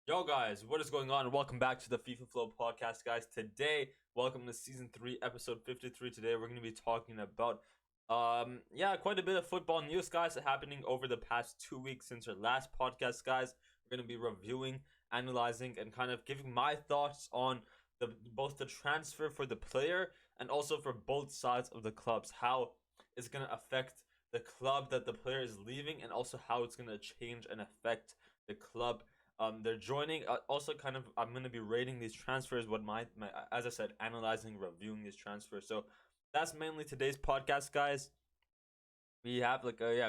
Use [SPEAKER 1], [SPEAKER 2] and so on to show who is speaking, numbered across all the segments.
[SPEAKER 1] Yo guys, what is going on? Welcome back to the FIFA Flow podcast, guys. Today, welcome to season 3, episode 53. Today we're going to be talking about quite a bit of football news, guys, happening over the past 2 weeks since our last podcast, guys. We're going to be reviewing, analyzing, and kind of giving my thoughts on both the transfer for the player and also for both sides of the clubs, how it's going to affect the club that the player is leaving, and also how it's going to change and affect the club they're joining. Also, kind of, I'm gonna be rating these transfers. What my as I said, analyzing, reviewing these transfers. So that's mainly today's podcast, guys. We have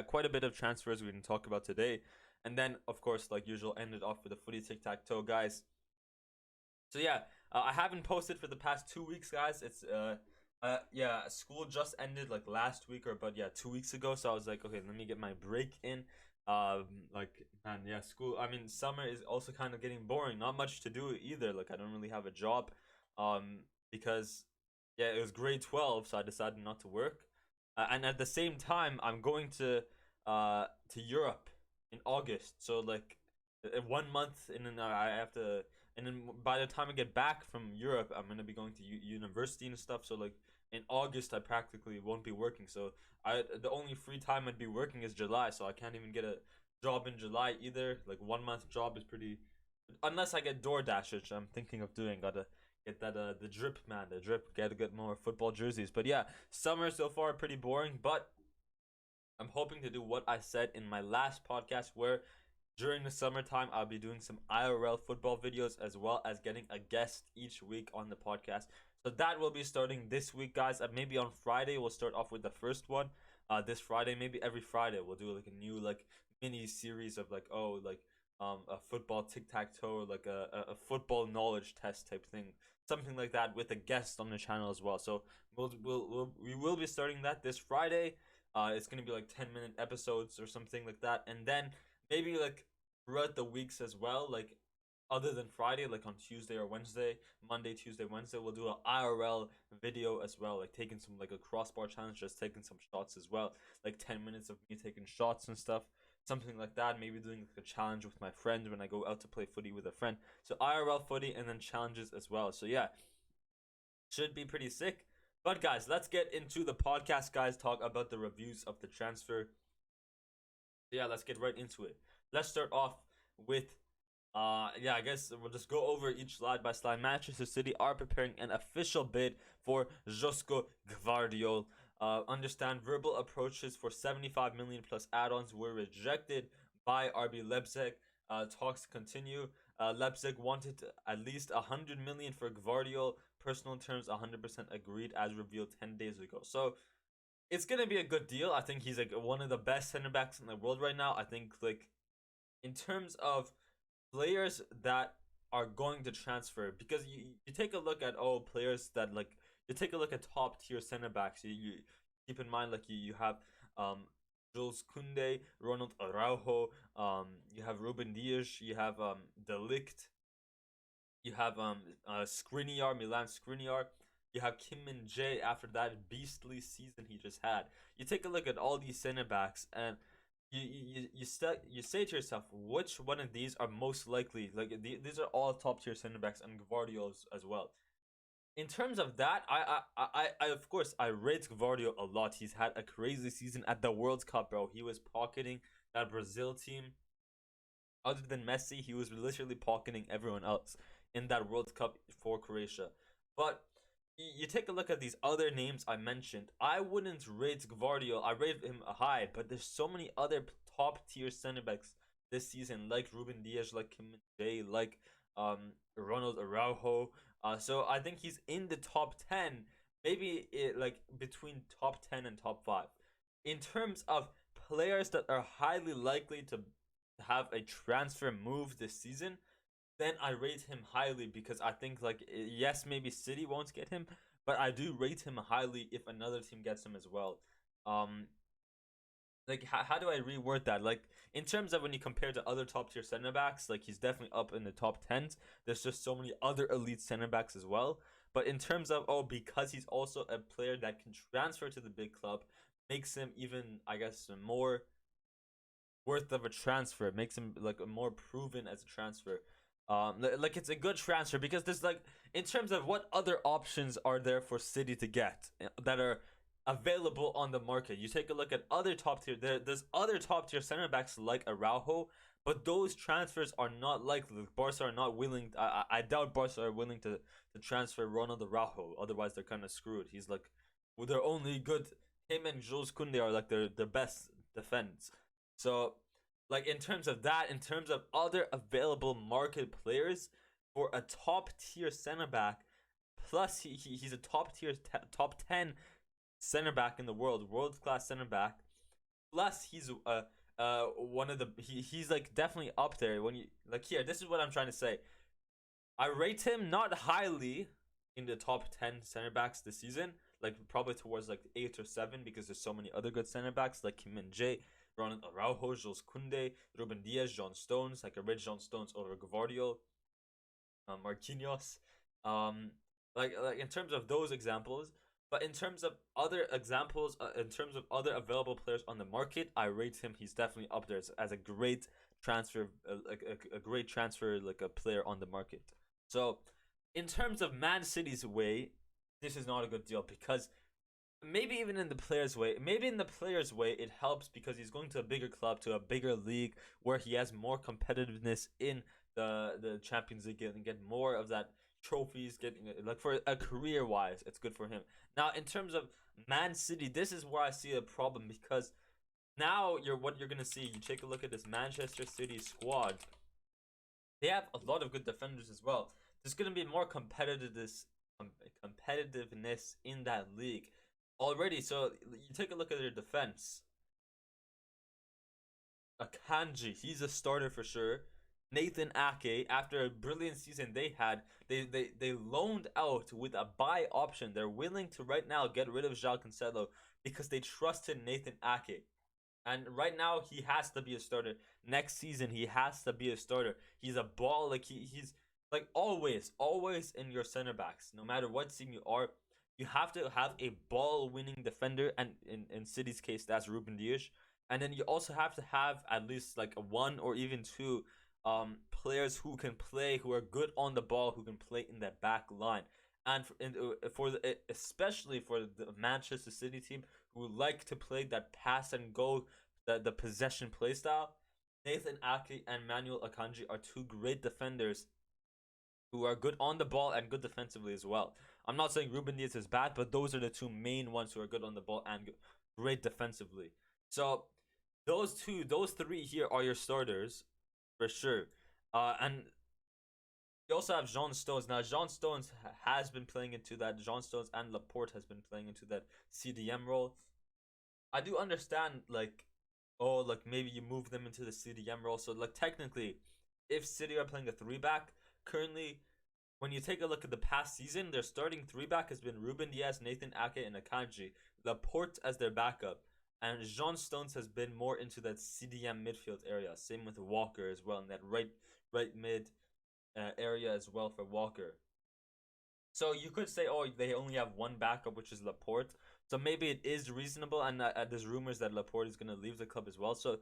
[SPEAKER 1] quite a bit of transfers we can talk about today, and then of course, like usual, end it off with the footy tic tac toe, guys. So I haven't posted for the past 2 weeks, guys. It's school just ended like last week, or but yeah, 2 weeks ago. So I was like, okay, let me get my break in. School. I mean, summer is also kind of getting boring. Not much to do either. Like, I don't really have a job, because it was grade 12, so I decided not to work. And at the same time, I'm going to Europe in August. So like, 1 month, and then I have to. And then by the time I get back from Europe, I'm gonna be going to university and stuff. So like in August, I practically won't be working. So the only free time I'd be working is July. So I can't even get a job in July either. Like 1 month job is pretty, unless I get DoorDash, which I'm thinking of doing. Gotta get that the drip, man, the drip. Gotta get more football jerseys. But yeah, summer so far pretty boring. But I'm hoping to do what I said in my last podcast, where during the summertime, I'll be doing some IRL football videos, as well as getting a guest each week on the podcast. So that will be starting this week, guys. Maybe on Friday, we'll start off with the first one. This Friday, maybe every Friday, we'll do like a new like mini series of a football tic tac toe, like a football knowledge test type thing, something like that, with a guest on the channel as well. So we will be starting that this Friday. It's gonna be like 10-minute episodes or something like that, and then maybe like throughout the weeks as well, like other than Friday, like on Tuesday or Wednesday, Monday, Tuesday, Wednesday, we'll do an IRL video as well, like taking some like a crossbar challenge, just taking some shots as well, like 10 minutes of me taking shots and stuff, something like that. Maybe doing like a challenge with my friend when I go out to play footy with a friend. So IRL footy and then challenges as well. So yeah, should be pretty sick. But guys, let's get into the podcast, guys. Talk about the reviews of the transfer. Let's get right into it. Let's start off with I guess we'll just go over each slide by slide. Manchester City are preparing an official bid for Josko Gvardiol. Understand verbal approaches for 75 million plus add-ons were rejected by RB Leipzig. Talks continue. Leipzig wanted at least 100 million for Gvardiol. Personal terms 100% agreed, as revealed 10 days ago. So it's gonna be a good deal. I think he's like one of the best center backs in the world right now. I think like in terms of players that are going to transfer, because you take a look at players that like, you take a look at top tier center backs. You keep in mind, like you have Jules Koundé, Ronald Araujo, you have Ruben Dias, you have Delict, you have Skriniar, Milan Skriniar. You have Kim Min Jae after that beastly season he just had. You take a look at all these center backs, and you say to yourself, which one of these are most likely? Like these are all top tier center backs, and Gvardiol as well. In terms of that, I of course I rate Gvardiol a lot. He's had a crazy season at the World Cup, bro. He was pocketing that Brazil team. Other than Messi, he was literally pocketing everyone else in that World Cup for Croatia. But you take a look at these other names I mentioned. I wouldn't rate Gvardiol. I rate him high, but there's so many other top tier center backs this season, like Ruben Dias, like Kim Min-jae, like Ronald Araujo. So I think he's in the top 10, maybe like between top 10 and top 5. In terms of players that are highly likely to have a transfer move this season, then I rate him highly, because I think like, yes, maybe City won't get him, but I do rate him highly if another team gets him as well. Um, like how do I reword that? Like in terms of when you compare to other top tier center backs, like he's definitely up in the top 10s. There's just so many other elite center backs as well. But in terms of because he's also a player that can transfer to the big club, makes him even, I guess, more worth of a transfer. Makes him like more proven as a transfer. Like it's a good transfer because there's like in terms of what other options are there for City to get that are available on the market. You take a look at other top tier. There's other top tier center backs like Araujo, but those transfers are not likely. Barca are not willing. I doubt Barca are willing to transfer Ronald Araujo. Otherwise, they're kind of screwed. He's like, well, they're only good. Him and Jules Koundé are like their best defense. So like in terms of that, in terms of other available market players for a top tier center back, plus he's a top tier top 10 center back in the world class center back. Plus he's one of the he's like definitely up there when you like here. This is what I'm trying to say. I rate him not highly in the top 10 center backs this season, like probably towards like 8 or 7 because there's so many other good center backs like Kim and Jae, Ronald Araujo, Jules Koundé, Ruben Diaz, John Stones. Like I read John Stones over Gavardio, Marquinhos. Like in terms of those examples, but in terms of other examples, in terms of other available players on the market, I rate him. He's definitely up there as a great transfer, like a great transfer, like a player on the market. So, in terms of Man City's way, this is not a good deal because maybe even in the players' way, maybe in the players' way, it helps because he's going to a bigger club, to a bigger league where he has more competitiveness in the Champions League and get more of that trophies, getting like for a career wise, it's good for him. Now, in terms of Man City, this is where I see a problem because now what you're gonna see. You take a look at this Manchester City squad. They have a lot of good defenders as well. There's gonna be more competitiveness in that league already. So you take a look at their defense. Akanji, he's a starter for sure. Nathan Ake, after a brilliant season they had, they loaned out with a buy option. They're willing to right now get rid of João Cancelo because they trusted Nathan Ake. And right now he has to be a starter. Next season he has to be a starter. He's a ball like he's like always in your center backs. No matter what team you are, you have to have a ball winning defender, and in City's case that's Ruben Dias. And then you also have to have at least like a one or even two players who can play, who are good on the ball, who can play in that back line. And especially for the Manchester City team who like to play that pass and go, the possession play style, Nathan Ake and Manuel Akanji are two great defenders who are good on the ball and good defensively as well. I'm not saying Ruben Dias is bad, but those are the two main ones who are good on the ball and great defensively. So those three here are your starters for sure. And you also have John Stones. Now, John Stones has been playing into that. John Stones and Laporte has been playing into that CDM role. I do understand, like, oh, like maybe you move them into the CDM role. So, like, technically, if City are playing a 3-back, currently, when you take a look at the past season, their starting 3-back has been Ruben Dias, Nathan Ake, and Akanji. Laporte as their backup. And John Stones has been more into that CDM midfield area. Same with Walker as well, in that right mid area as well for Walker. So you could say, oh, they only have one backup, which is Laporte. So maybe it is reasonable, and there's rumors that Laporte is going to leave the club as well. So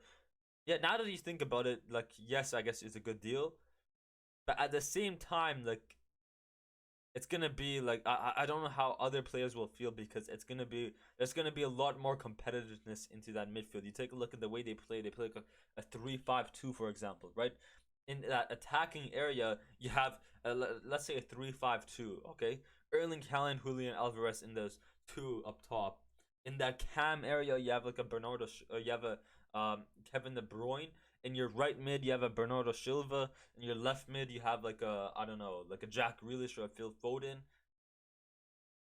[SPEAKER 1] yeah, now that you think about it, like, yes, I guess it's a good deal. But at the same time, like, it's gonna be like I don't know how other players will feel because there's gonna be a lot more competitiveness into that midfield. You take a look at the way they play like a 3-5-2, for example, right? In that attacking area, you have let's say a 3-5-2, okay? Erling Haaland, Julian Alvarez in those two up top. In that cam area, you have like a you have a Kevin De Bruyne. In your right mid, you have a Bernardo Silva. In your left mid, you have like a, I don't know, like a Jack Grealish or a Phil Foden.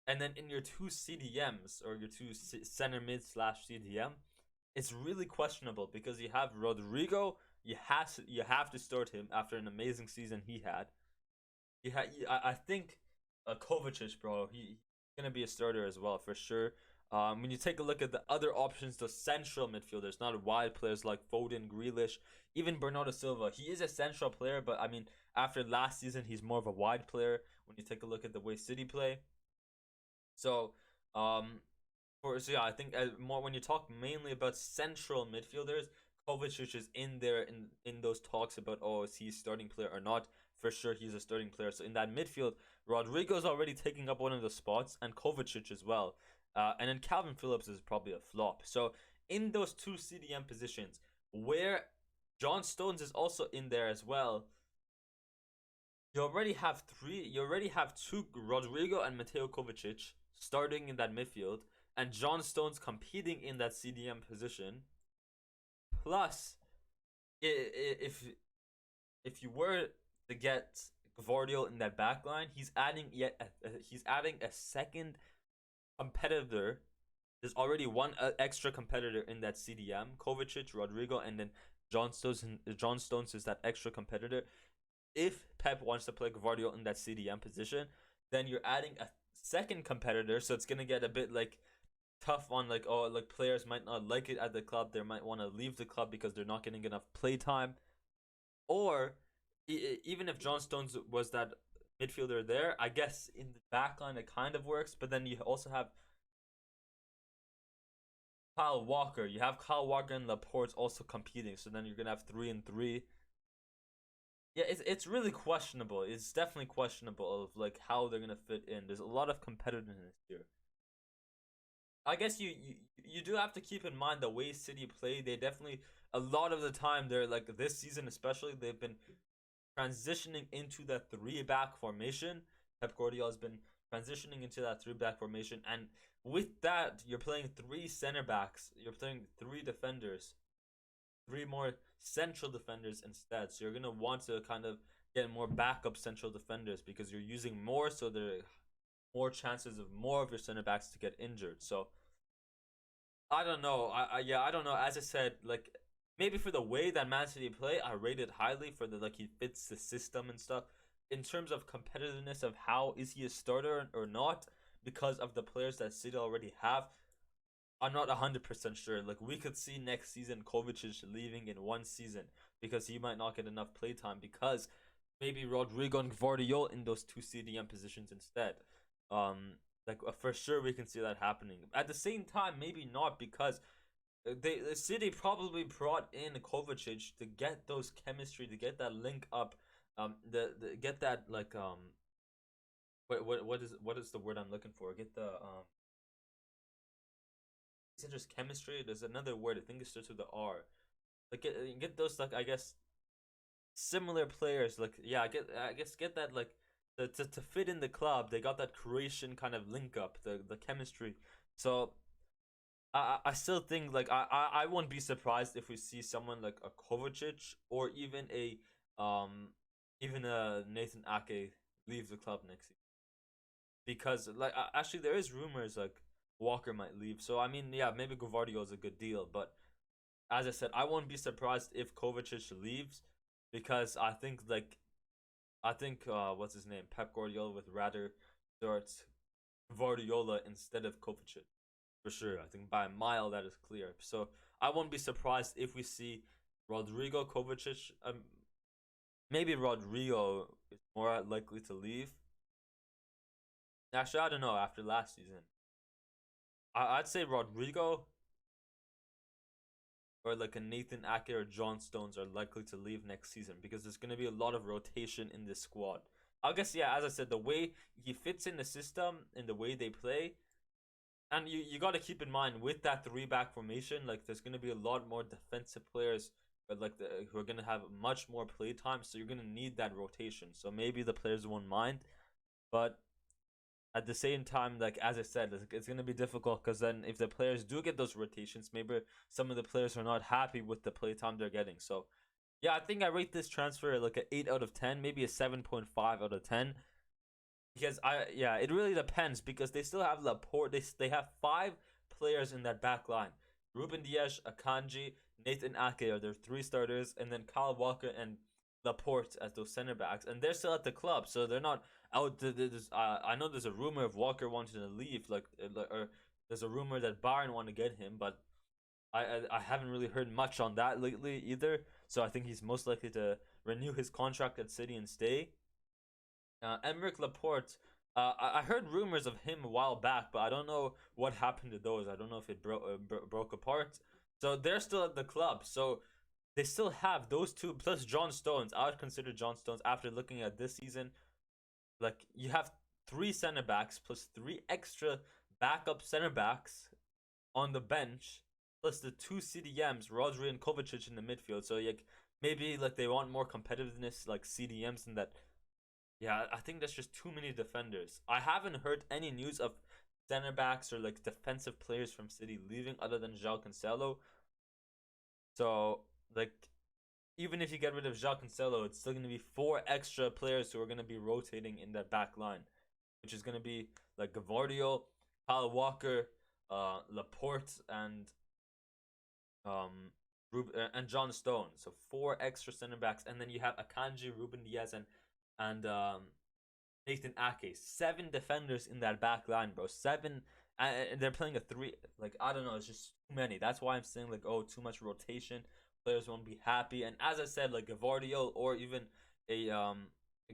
[SPEAKER 1] And then in your two CDMs, or your two center mid / CDM, it's really questionable because you have Rodrigo. You have to start him after an amazing season he had. I think Kovacic, bro, he's gonna be a starter as well for sure. When you take a look at the other options, the central midfielders, not wide players like Foden, Grealish, even Bernardo Silva. He is a central player, but I mean, after last season, he's more of a wide player when you take a look at the way City play. So, yeah, I think more when you talk mainly about central midfielders, Kovacic is in there in those talks about, oh, is he a starting player or not. For sure he's a starting player. So in that midfield, Rodrigo's already taking up one of the spots, and Kovacic as well. And then Calvin Phillips is probably a flop. So in those two CDM positions, where John Stones is also in there as well, you already have two, Rodrigo and Mateo Kovacic, starting in that midfield, and John Stones competing in that CDM position. Plus, if you were to get Gvardiol in that back line, he's adding a second competitor. There's already one extra competitor in that CDM: Kovacic, Rodrigo, and then John Stones. John Stones is that extra competitor. If Pep wants to play Gvardiol in that CDM position, then you're adding a second competitor, so it's gonna get a bit like tough on, like, oh, like players might not like it at the club, they might want to leave the club because they're not getting enough play time. Or even if John Stones was that midfielder there, I guess in the back line it kind of works, but then you also have Kyle Walker. You have Kyle Walker and Laporte also competing, so then you're gonna have 3 and 3. Yeah, it's really questionable. It's definitely questionable of like how they're gonna fit in. There's a lot of competitiveness here. I guess you do have to keep in mind the way City play. They definitely, a lot of the time, they're like, this season especially, they've been transitioning into that 3-back formation. Pep Guardiola has been transitioning into that 3-back formation, and with that, you're playing 3 center backs. You're playing 3 defenders, 3 more central defenders instead. So you're gonna want to kind of get more backup central defenders because you're using more, so there are more chances of more of your center backs to get injured. So I don't know. I don't know. As I said, like, maybe for the way that Man City play, I rate it highly for the, like, he fits the system and stuff. In terms of competitiveness of how is he a starter or not, because of the players that City already have, I'm not 100% sure. Like, we could see next season Kovacic leaving in one season because he might not get enough playtime, because maybe Rodrigo and Gvardiol in those 2 CDM positions instead. Like, for sure we can see that happening. At the same time, maybe not, because the City probably brought in Kovacic to get those chemistry, to get that link up, the get that, like, what is the word I'm looking for? Get the isn't just chemistry. There's another word. I think it starts with the R. Like, get those, like, I guess, similar players. Like, yeah, I guess get that, like, to fit in the club. They got that Croatian kind of link up, the chemistry. So I still think, like, I won't be surprised if we see someone like a Kovacic or even a Nathan Ake leave the club next season. Because, like, actually there is rumors like Walker might leave. So I mean, yeah, maybe Gvardiol is a good deal, but as I said, I won't be surprised if Kovacic leaves, because I think what's his name, Pep Guardiola would rather start Guardiola instead of Kovacic, for sure. I think by a mile that is clear. So I won't be surprised if we see Rodrigo, Kovacic. Maybe Rodrigo is more likely to leave. Actually, I don't know. After last season, I'd say Rodrigo or like a Nathan Ake or John Stones are likely to leave next season, because there's going to be a lot of rotation in this squad. I guess, yeah, as I said, the way he fits in the system and the way they play, and you got to keep in mind with that 3-back formation, like, there's going to be a lot more defensive players, but like who are going to have much more play time, so you're going to need that rotation. So maybe the players won't mind, but at the same time, like, as I said, it's going to be difficult, because then if the players do get those rotations, maybe some of the players are not happy with the play time they're getting. So yeah, I think I rate this transfer like an 8 out of 10, maybe a 7.5 out of 10, because it really depends, because they still have Laporte. They have 5 players in that back line: Ruben Dias, Akanji, Nathan Ake are their 3 starters, and then Kyle Walker and Laporte as those center backs, and they're still at the club, so they're not out. I know there's a rumor of Walker wanting to leave, or there's a rumor that Bayern want to get him, but I haven't really heard much on that lately either. So I think he's most likely to renew his contract at City and stay. Emerick Laporte, I heard rumors of him a while back, but I don't know what happened to those. I don't know if it broke apart. So they're still at the club. So they still have those two plus John Stones. I would consider John Stones after looking at this season. Like you have three center backs plus three extra backup center backs on the bench, plus the two CDMs, Rodri and Kovacic in the midfield. So like maybe like they want more competitiveness like CDMs and that. Yeah, I think that's just too many defenders. I haven't heard any news of center backs or like defensive players from City leaving other than João Cancelo. So like even if you get rid of João Cancelo, it's still gonna be four extra players who are gonna be rotating in that back line, which is gonna be like Gavardio, Kyle Walker, Laporte, um and John Stone. So four extra center backs, and then you have Akanji, Ruben Diaz, and Nathan Ake. Seven defenders in that back line, bro. Seven, and they're playing a three. Like I don't know, it's just too many. That's why I'm saying like, oh, too much rotation. Players won't be happy. And as I said, like Gavardio or even a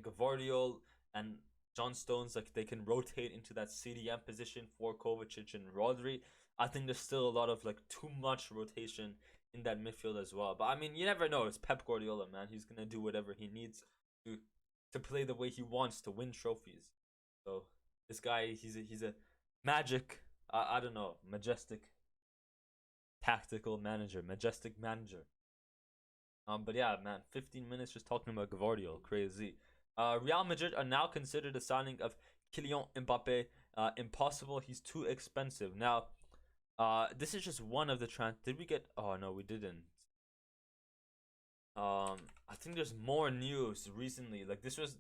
[SPEAKER 1] Gavardio and John Stones, like they can rotate into that CDM position for Kovacic and Rodri. I think there's still a lot of like too much rotation in that midfield as well. But I mean, you never know. It's Pep Guardiola, man. He's gonna do whatever he needs to to play the way he wants to win trophies. So this guy, he's a magic. I don't know, majestic, tactical manager, majestic manager. But yeah, man, 15 minutes just talking about Gavardio, crazy. Real Madrid are now considered the signing of Kylian Mbappe. Impossible. He's too expensive. Now, this is just one of the Did we get? Oh no, we didn't. I think there's more news recently. Like this was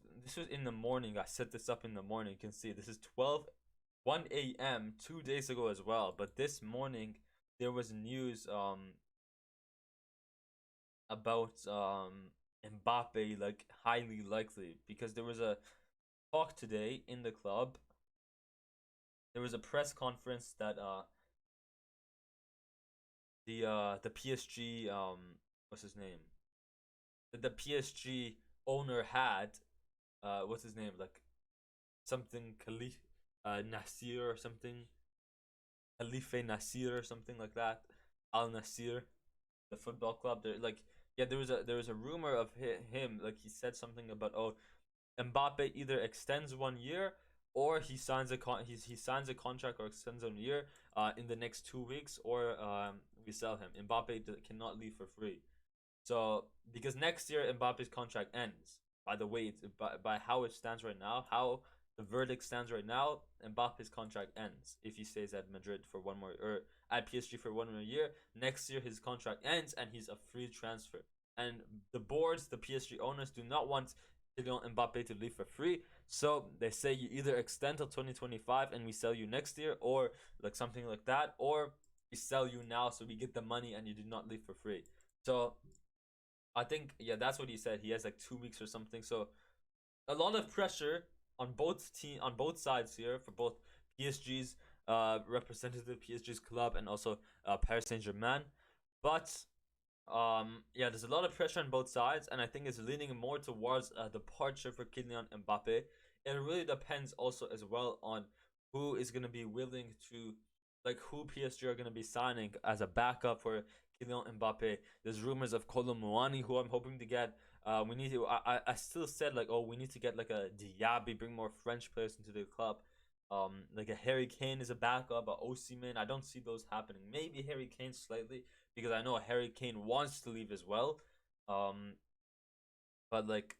[SPEAKER 1] in the morning. I set this up in the morning. You can see this is 1 a.m. 2 days ago as well. But this morning there was news about Mbappe, like highly likely, because there was a talk today in the club. There was a press conference that the PSG what's his name, the PSG owner had what's his name, like something Khalif Nasir or something, Khalife Nasir or something like that, Al Nasir, the football club. There like yeah, there was a rumor of him, like he said something about, oh, Mbappe either extends 1 year or he signs he signs a contract or extends 1 year in the next 2 weeks, or we sell him. Mbappe cannot leave for free. So because next year Mbappe's contract ends. By the way, by how it stands right now, how the verdict stands right now, Mbappe's contract ends if he stays at Madrid for one more, or at PSG for 1 more year. Next year his contract ends and he's a free transfer. And the boards, the PSG owners, do not want Kylian Mbappe to leave for free. So they say you either extend till 2025 and we sell you next year, or like something like that, or we sell you now so we get the money and you do not leave for free. So I think, yeah, that's what he said. He has like 2 weeks or something. So a lot of pressure on both sides here, for both PSG's representative, PSG's club, and also Paris Saint-Germain. But yeah, there's a lot of pressure on both sides, and I think it's leaning more towards a departure for Kylian Mbappe. It really depends also as well on who is going to be willing to, like, who PSG are going to be signing as a backup for Kylian Mbappe. There's rumors of Kolo Muani, who I'm hoping to get. We need to. I still said like, oh, we need to get like a Diaby, bring more French players into the club. Like a Harry Kane is a backup, a Osimhen. I don't see those happening. Maybe Harry Kane slightly, because I know Harry Kane wants to leave as well. But like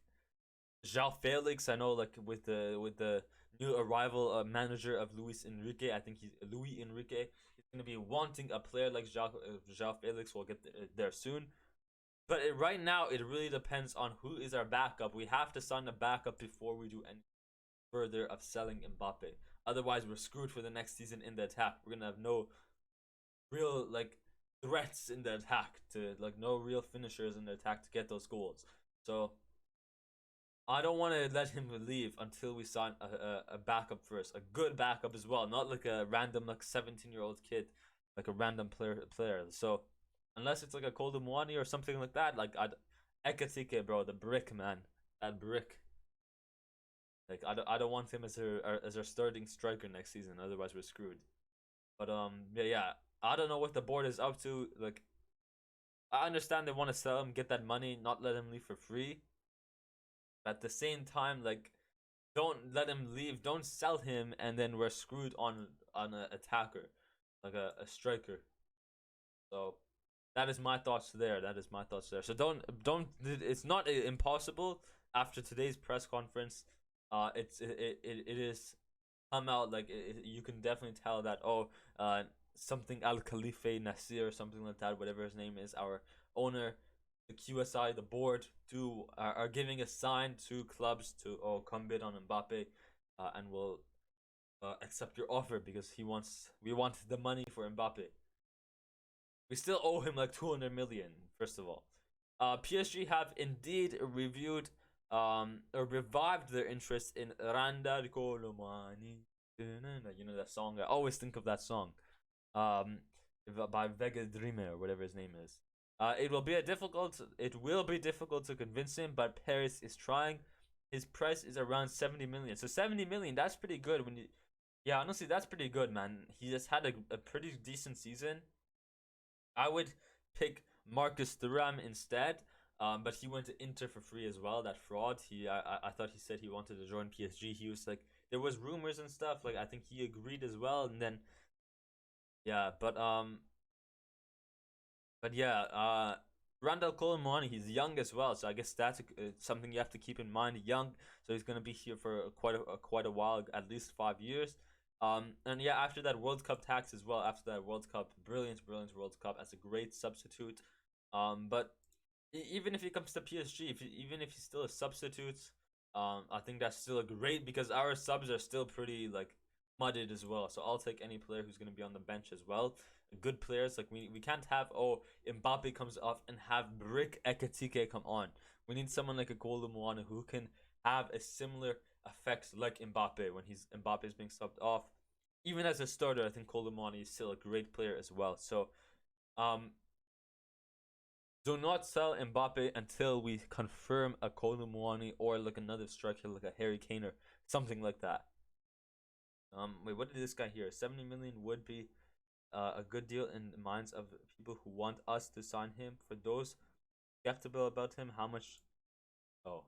[SPEAKER 1] João Felix, I know like with the new arrival manager of Luis Enrique, I think Luis Enrique. He's gonna be wanting a player like João Felix. We'll get there soon. But right now, it really depends on who is our backup. We have to sign a backup before we do any further of selling Mbappe. Otherwise, we're screwed for the next season in the attack. We're gonna have no real like threats in the attack, to like no real finishers in the attack to get those goals. So I don't want to let him leave until we sign a backup first, a good backup as well, not like a random like 17-year-old kid, like a random player. So unless it's like a Kolo Muani or something like that, like Ekatike, bro, the brick, man, that brick. Like I don't want him as our starting striker next season. Otherwise we're screwed. But yeah, I don't know what the board is up to. Like I understand they want to sell him, get that money, not let him leave for free. But at the same time, like, don't let him leave. Don't sell him, and then we're screwed on an attacker, like a striker. So that is my thoughts there. That is my thoughts there. So don't. It's not impossible. After today's press conference, it is come out like you can definitely tell that something Al Khalifa Nasir or something like that, whatever his name is, our owner, the QSI, the board, are giving a sign to clubs to come bid on Mbappe, and will accept your offer because we want the money for Mbappe. We still owe him like 200 million. First of all, PSG have indeed reviewed or revived their interest in Randa Kolomani. You know that song? I always think of that song. Um, by Vega Dreamer or whatever his name is. It will be difficult to convince him, but Paris is trying. His price is around 70 million. So 70 million, that's pretty good when you. Yeah, honestly, that's pretty good, man. He just had a pretty decent season. I would pick Marcus Thuram instead. But he went to Inter for free as well. That fraud. I thought he said he wanted to join PSG. He was like, there was rumors and stuff. Like, I think he agreed as well. And then, yeah, but yeah, Randall Colomani, he's young as well, so I guess that's something you have to keep in mind. Young, so he's gonna be here for quite a while, at least 5 years. And yeah, after that World Cup tax as well. After that World Cup, brilliant World Cup as a great substitute. But even if he comes to PSG, even if he's still a substitute, I think that's still a great because our subs are still pretty like mudded as well. So I'll take any player who's gonna be on the bench as well. Good players like we can't have Mbappe comes off and have Brick Ekatike come on. We need someone like a Golden Moana who can have a similar effects like Mbappe when Mbappe is being subbed off. Even as a starter, I think Kolomani is still a great player as well. So, do not sell Mbappe until we confirm a Kolomani or like another striker like a Harry Kane or something like that. Wait, what did this guy here? 70 million would be a good deal in the minds of people who want us to sign him. For those skeptical about him, how much? Oh,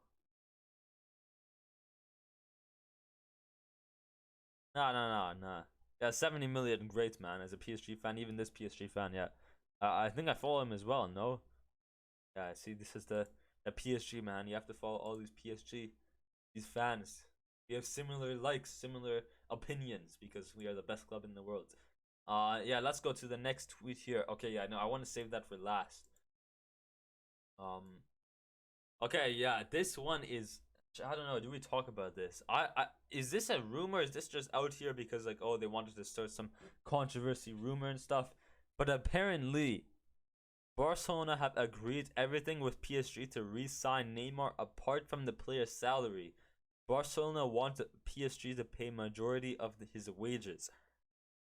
[SPEAKER 1] no. Yeah, 70 million, great man. As a PSG fan, even this PSG fan, yeah. I think I follow him as well. No, yeah. See, this is the PSG man. You have to follow all these PSG, these fans. We have similar likes, similar opinions because we are the best club in the world. Yeah, let's go to the next tweet here. Okay, yeah, no, I want to save that for last. Okay, yeah, this one is. I don't know. Do we talk about this? Is this a rumor? Is this just out here because like they wanted to start some controversy rumor and stuff? But apparently, Barcelona have agreed everything with PSG to re-sign Neymar apart from the player's salary. Barcelona want PSG to pay majority of his wages.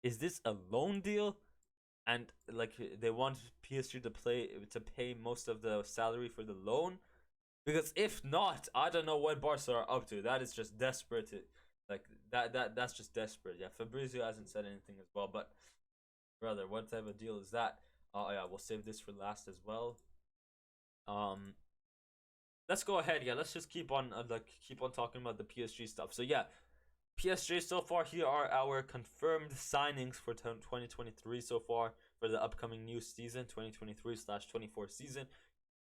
[SPEAKER 1] Is this a loan deal? And like they want PSG to pay most of the salary for the loan? Because if not, I don't know what Barca are up to. That is just desperate. Like that's just desperate. Yeah, Fabrizio hasn't said anything as well. But brother, what type of deal is that? Oh yeah, we'll save this for last as well. Let's go ahead. Yeah, let's just keep on keep on talking about the PSG stuff. So yeah, PSG so far. Here are our confirmed signings for 2023 so far for the upcoming new season, 2023/24 season.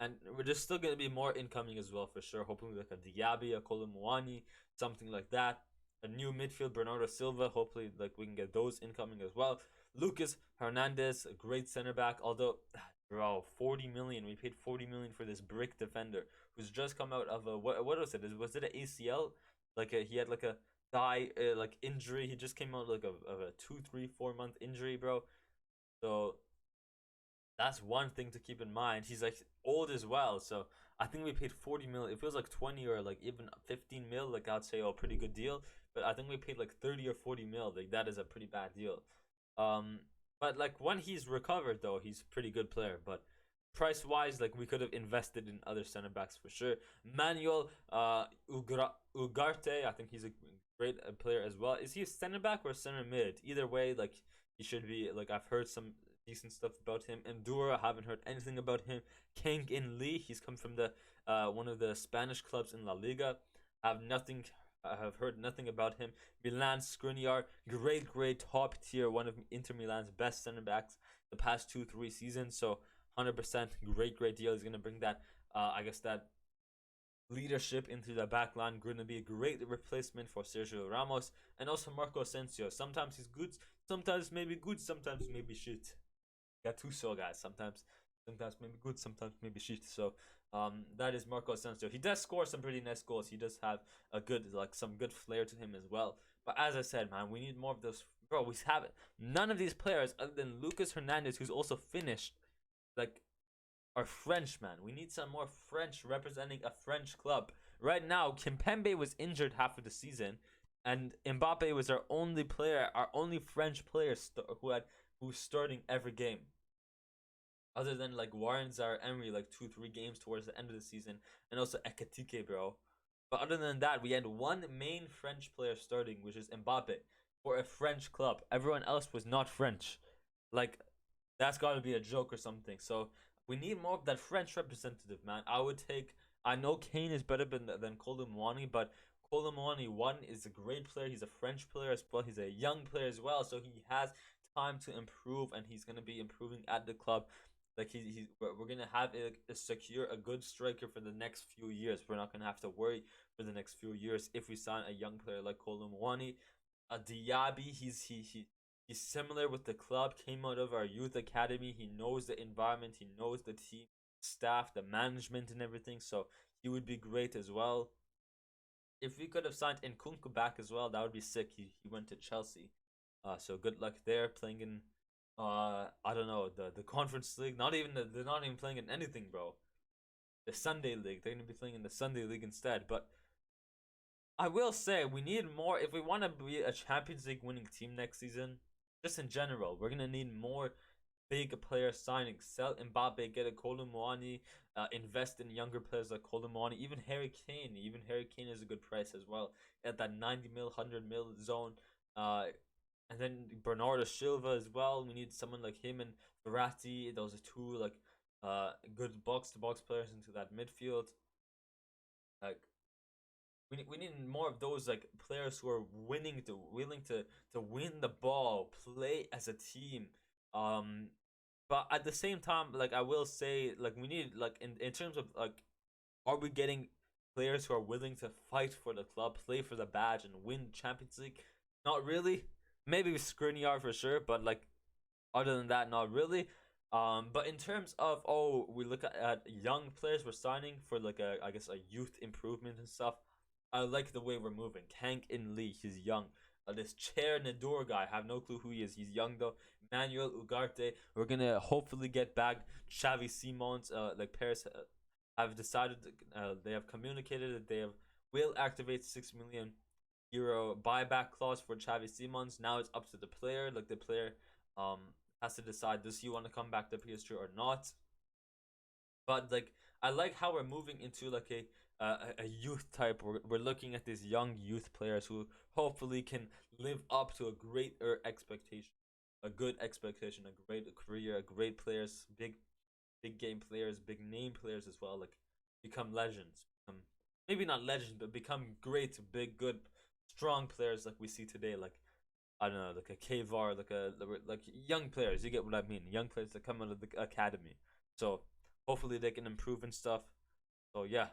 [SPEAKER 1] And there's still going to be more incoming as well for sure. Hopefully like a Diaby, a Kolomwani, something like that. A new midfield, Bernardo Silva. Hopefully like we can get those incoming as well. Lucas Hernandez, a great center back. Although, bro, 40 million. We paid 40 million for this brick defender who's just come out of a what was it? Was it an ACL? Like he had like a thigh like injury. He just came out like of a 2, 3, 4 month injury, bro. So that's one thing to keep in mind. He's like old as well, so I think we paid 40 mil. It feels like 20 or like even 15 mil. Like I'd say, pretty good deal. But I think we paid like 30 or 40 mil. Like that is a pretty bad deal. But like when he's recovered though, he's a pretty good player. But price wise, like we could have invested in other center backs for sure. Manuel Ugarte, I think he's a great player as well. Is he a center back or center mid? Either way, like he should be. Like I've heard decent stuff about him. Endura, I haven't heard anything about him. Kang In Lee, he's come from the one of the Spanish clubs in La Liga. I have heard nothing about him. Milan Skriniar, great top tier, one of Inter Milan's best center backs the past 2-3 seasons. So 100% great deal. He's gonna bring that I guess that leadership into the back line. Going to be a great replacement for Sergio Ramos, and also Marco Asensio. Sometimes he's good, sometimes maybe good, sometimes maybe shit. Gattuso, guys. Sometimes maybe good, sometimes maybe shit. So that is Marco Asensio. He does score some pretty nice goals. He does have a good, like, some good flair to him as well. But as I said, man, we need more of those. Bro, we have it. None of these players, other than Lucas Hernandez, who's also finished, like, are French, man. We need some more French representing a French club. Right now, Kimpembe was injured half of the season, and Mbappe was our only player, our only French player who's starting every game. Other than like Warren Zaire-Emery, like 2-3 games towards the end of the season, and also Ekatike, bro. But other than that, we had one main French player starting, which is Mbappe, for a French club. Everyone else was not French. Like, that's got to be a joke or something. So we need more of that French representative, man. I know Kane is better than Colomwani, but Colomwani, one, is a great player. He's a French player as well. He's a young player as well. So he has time to improve, and he's going to be improving at the club. Like, we're going to have a secure a good striker for the next few years. We're not going to have to worry for the next few years if we sign a young player like Colomwani. Diaby, he's similar with the club, came out of our youth academy. He knows the environment, he knows the team, staff, the management, and everything. So he would be great as well. If we could have signed Nkunku back as well, that would be sick. He went to Chelsea. So good luck there, playing in I don't know, the Conference League. They're not even playing in anything, bro. The Sunday League. They're gonna be playing in the Sunday League instead. But I will say we need more if we want to be a Champions League winning team next season. Just in general, we're gonna need more big player signings. Sell Mbappe, get a Colomwani, invest in younger players like Colomwani, even Harry Kane. Even Harry Kane is a good price as well at that 90 mil, 100 mil zone. And then Bernardo Silva as well. We need someone like him and Verratti. Those are two like good box to box players into that midfield. Like, we need more of those like players who are willing to win the ball, play as a team. But at the same time, like, I will say, like, we need, like, in terms of like, are we getting players who are willing to fight for the club, play for the badge, and win Champions League? Not really. Maybe Skriniar for sure, but like, other than that, not really. But in terms of, we look at young players we're signing for like I guess a youth improvement and stuff. I like the way we're moving. Kang In Lee, he's young. This Chair Nador guy, I have no clue who he is. He's young though. Manuel Ugarte. We're gonna hopefully get back Xavi Simons. Like, Paris have decided. They have communicated that they will activate €6 million buyback clause for Xavi Simons. Now it's up to the player. Like, the player has to decide, does he want to come back to PSG or not. But like, I like how we're moving into like a youth type. We're looking at these young youth players who hopefully can live up to a greater expectation, a good expectation, a great career, a great players, big game players, big name players as well. Like, become legends, maybe not legends, but become great, big, good, strong players like we see today. Like, I don't know, like a Kvar, like young players. You get what I mean? Young players that come out of the academy. So hopefully they can improve and stuff. So yeah,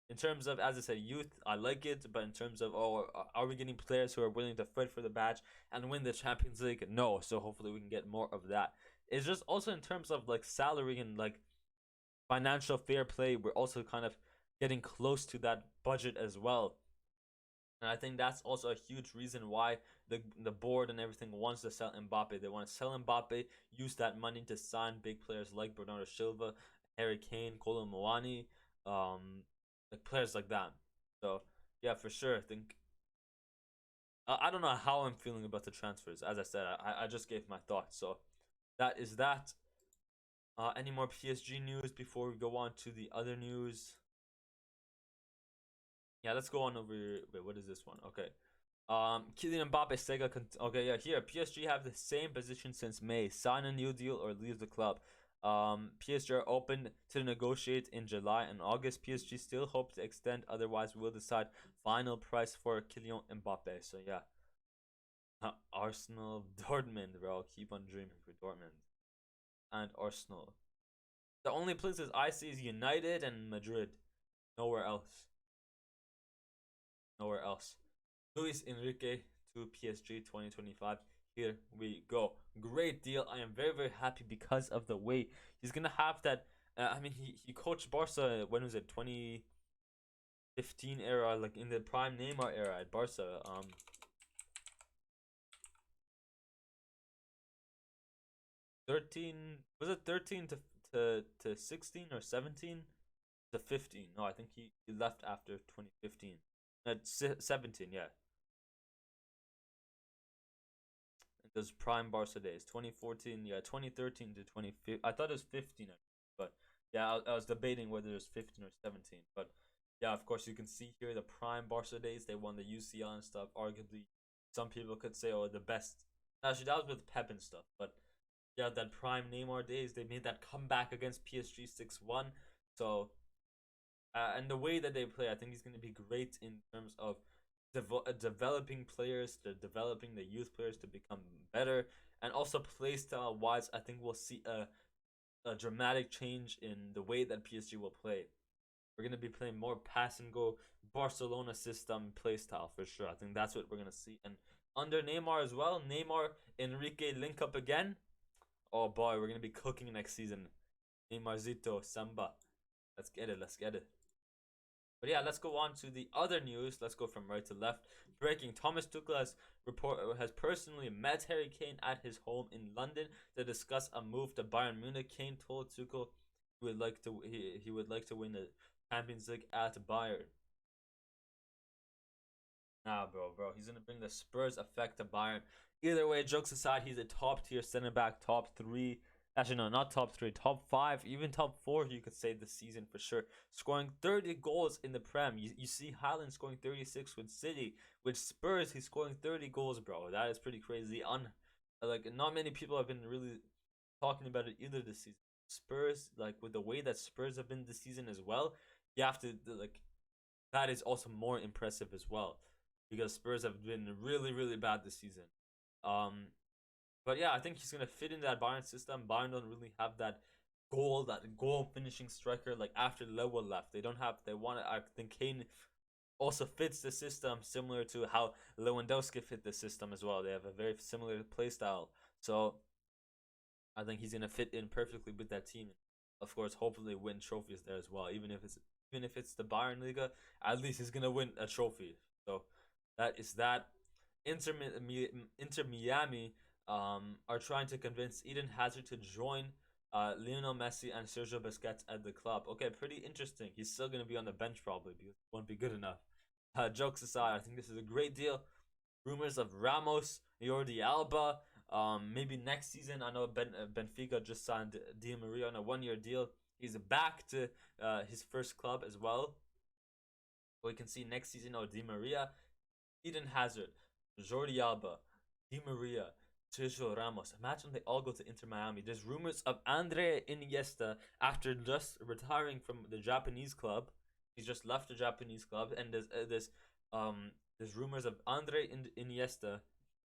[SPEAKER 1] in terms of, as I said, youth, I like it. But in terms of, are we getting players who are willing to fight for the badge and win the Champions League? No. So hopefully we can get more of that. It's just also in terms of like salary and like financial fair play, we're also kind of getting close to that budget as well. And I think that's also a huge reason why the board and everything wants to sell Mbappe. They want to sell Mbappe, use that money to sign big players like Bernardo Silva, Harry Kane, Colomwani, like players like that. So yeah, for sure. I think I don't know how I'm feeling about the transfers. As I said, I just gave my thoughts. So that is that. Any more PSG news before we go on to the other news? Yeah, let's go on over. Wait, what is this one? Okay. Kylian Mbappe, Sega. Okay, yeah. Here, PSG have the same position since May. Sign a new deal or leave the club. PSG are open to negotiate in July and August. PSG still hope to extend. Otherwise, we'll decide final price for Kylian Mbappe. So yeah, Arsenal, Dortmund, bro. Keep on dreaming for Dortmund and Arsenal. The only places I see is United and Madrid. Nowhere else. Nowhere else. Luis Enrique to PSG 2025. Here we go. Great deal. I am very, very happy because of the way he's going to have that. I mean, he coached Barca, when was it? 2015 era, like in the prime Neymar era at Barca. 13, was it 13 to 16 or 17 to 15? No, I think he left after 2015. 17, yeah. Those prime Barca days, 2014, yeah, 2013 to 2015. I thought it was 15, but yeah, I was debating whether it was 15 or 17. But yeah, of course, you can see here the prime Barca days. They won the UCL and stuff. Arguably, some people could say, oh, the best. Actually, that was with Pep and stuff. But yeah, that prime Neymar days, they made that comeback against PSG 6-1. So, and the way that they play, I think he's going to be great in terms of developing players, developing the youth players to become better, and also play style wise, I think we'll see a dramatic change in the way that PSG will play. We're gonna be playing more pass and go Barcelona system play style for sure. I think that's what we're gonna see. And under Neymar as well, Neymar Enrique link up again. Oh boy, we're gonna be cooking next season. Neymarzito Samba. Let's get it. Let's get it. But yeah, let's go on to the other news. Let's go from right to left. Breaking: Thomas Tuchel has personally met Harry Kane at his home in London to discuss a move to Bayern Munich. Kane told Tuchel he would like to win the Champions League at Bayern. Nah, bro, he's gonna bring the Spurs effect to Bayern. Either way, jokes aside, he's a top tier center back, top three. Actually, no, not top three, top five, even top four, you could say this season for sure. Scoring 30 goals in the Prem. You see Haaland scoring 36 with City. With Spurs, he's scoring 30 goals, bro. That is pretty crazy. Like, not many people have been really talking about it either this season. Spurs, like, with the way that Spurs have been this season as well, you have to, like, that is also more impressive as well. Because Spurs have been really, really bad this season. But yeah, I think he's gonna fit in that Bayern system. Bayern don't really have that goal finishing striker like after Lewa left. They don't have. They want to. I think Kane also fits the system similar to how Lewandowski fit the system as well. They have a very similar play style. So I think he's gonna fit in perfectly with that team. Of course, hopefully win trophies there as well. Even if it's the Bayern Liga, at least he's gonna win a trophy. So that is that. Inter Miami are trying to convince Eden Hazard to join Lionel Messi and Sergio Busquets at the club. Okay, pretty interesting. He's still going to be on the bench probably because it won't be good enough. Jokes aside, I think this is a great deal. Rumors of Ramos, Jordi Alba. Maybe next season. I know Benfica just signed Di Maria on a 1-year deal. He's back to his first club as well. We can see next season, Di Maria, Eden Hazard, Jordi Alba, Di Maria, Sergio Ramos. Imagine they all go to Inter Miami. There's rumors of Andre Iniesta after just retiring from the Japanese club. He's just left the Japanese club, and there's rumors of Andre Iniesta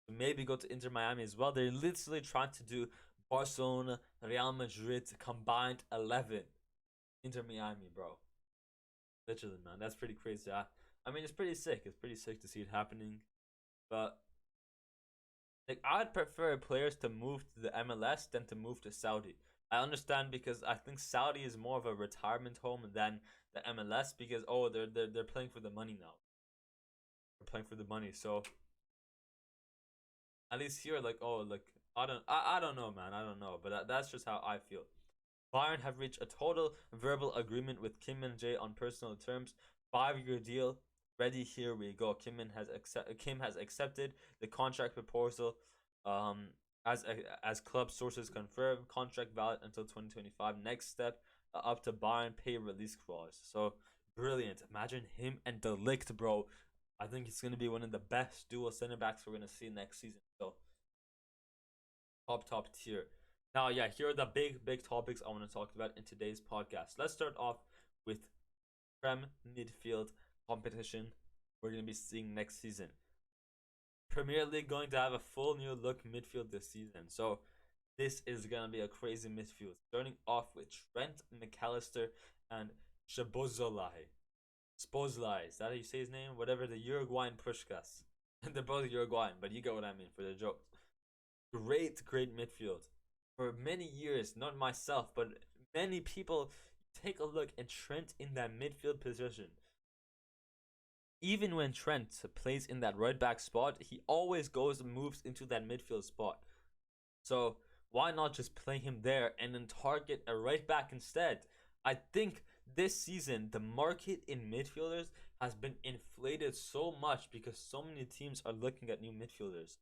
[SPEAKER 1] to maybe go to Inter Miami as well. They're literally trying to do Barcelona, Real Madrid combined 11. Inter Miami, bro. Literally, man, that's pretty crazy. I mean, it's pretty sick. It's pretty sick to see it happening. But like, I'd prefer players to move to the MLS than to move to Saudi. I understand because I think Saudi is more of a retirement home than the MLS because they're playing for the money now. They're playing for the money, so at least here I don't know, man. I don't know, but that's just how I feel. Bayern have reached a total verbal agreement with Kim Min-jae on personal terms. 5-year deal. Ready, here we go. Kim has accepted the contract proposal. As club sources confirm, contract valid until 2025. Next step, up to Bayern pay release clause. So brilliant. Imagine him and De Ligt, bro. I think he's going to be one of the best dual center backs we're going to see next season. So top tier. Now, yeah, here are the big topics I want to talk about in today's podcast. Let's start off with Prem midfield competition we're going to be seeing next season. Premier League going to have a full new look midfield this season. So this is going to be a crazy midfield. Starting off with Trent McAllister and Szoboszlai. Spozlai, is that how you say his name? Whatever, the Uruguayan Pushkas. They're both Uruguayan, but you get what I mean for the joke. Great midfield. For many years, not myself, but many people, take a look at Trent in that midfield position. Even when Trent plays in that right back spot, he always goes and moves into that midfield spot. So why not just play him there and then target a right back instead? I think this season the market in midfielders has been inflated so much because so many teams are looking at new midfielders.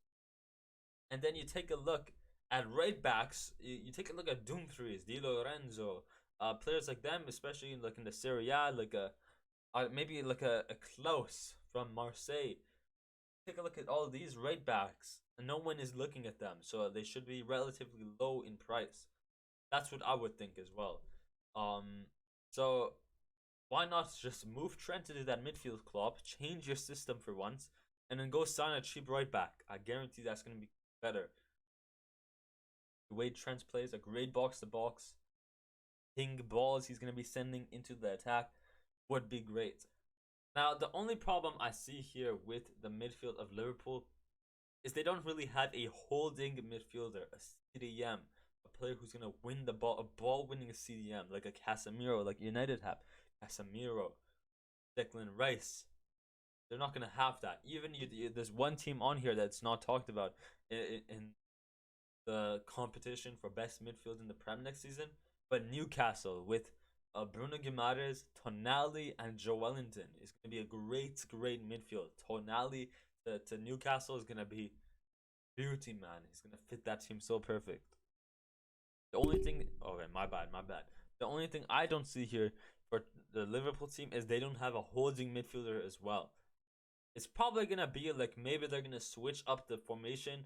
[SPEAKER 1] And then you take a look at right backs, you take a look at Dumfries, Di Lorenzo, players like them, especially like in the Serie A, like maybe like a Klaus from Marseille. Take a look at all these right backs, and no one is looking at them, so they should be relatively low in price. That's what I would think as well. So why not just move Trent into that midfield club, change your system for once, and then go sign a cheap right back? I guarantee that's gonna be better. The way Trent plays, a great box to box, ping balls he's gonna be sending into the attack would be great. Now, the only problem I see here with the midfield of Liverpool is they don't really have a holding midfielder, a CDM, a player who's going to win the ball, a ball-winning CDM, like a Casemiro, like United have. Casemiro, Declan Rice. They're not going to have that. Even there's one team on here that's not talked about in the competition for best midfield in the Prem next season, but Newcastle with Bruno Guimaraes, Tonali, and Joelinton is going to be a great midfield. Tonali to Newcastle is going to be beauty, man. He's going to fit that team so perfect. The only thing... Okay, my bad. The only thing I don't see here for the Liverpool team is they don't have a holding midfielder as well. It's probably going to be like maybe they're going to switch up the formation.